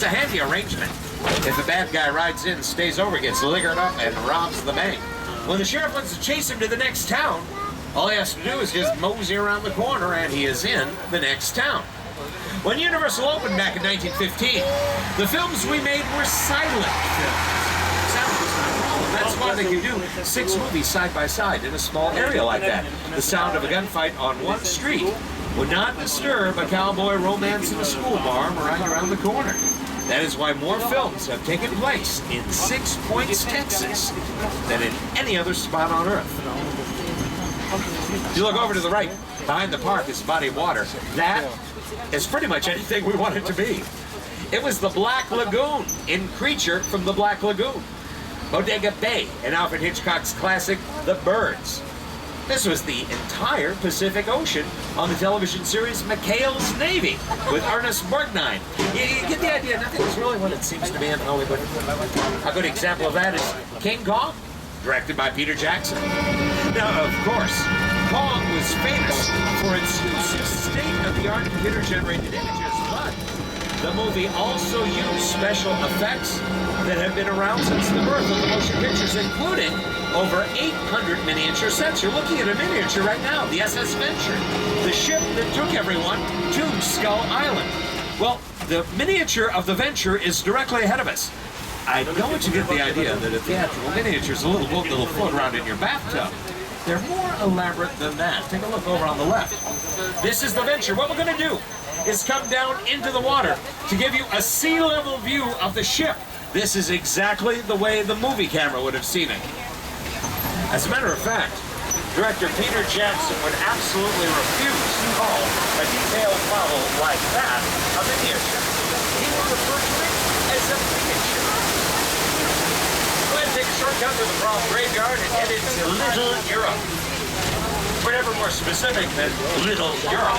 It's a handy arrangement. If a bad guy rides in, stays over, gets liquored up, and robs the bank, when the sheriff wants to chase him to the next town, all he has to do is just mosey around the corner and he is in the next town. When Universal opened back in 1915, the films we made were silent films. Sound was not a problem. That's why they could do 6 movies side by side in a small area like that. The sound of a gunfight on one street would not disturb a cowboy romance in a school bar right around the corner. That is why more films have taken place in 6 Points, Texas, than in any other spot on Earth. If you look over to the right, behind the park is a body of water. That is pretty much anything we want it to be. It was the Black Lagoon in Creature from the Black Lagoon. Bodega Bay in Alfred Hitchcock's classic, The Birds. This was the entire Pacific Ocean on the television series McHale's Navy with Ernest Borgnine. You get the idea, nothing is really what it seems to be in Hollywood. A good example of that is King Kong, directed by Peter Jackson. Now, of course, Kong was famous for its use of state-of-the-art computer-generated images, but the movie also used special effects that have been around since the birth of the motion pictures, including over 800 miniature sets. You're looking at a miniature right now, the SS Venture, the ship that took everyone to Skull Island. Well, the miniature of the Venture is directly ahead of us. I don't want you to get the idea that a theatrical miniature is a little boat that'll float around in your bathtub. They're more elaborate than that. Take a look over on the left. This is the Venture. What we're going to do is come down into the water to give you a sea-level view of the ship. This is exactly the way the movie camera would have seen it. As a matter of fact, director Peter Jackson would absolutely refuse to call a detailed model like that a miniature. He would refer to it as a miniature. Go ahead and take a shortcut to the Prom Graveyard and head into Little Europe. We're never more specific than Little Europe.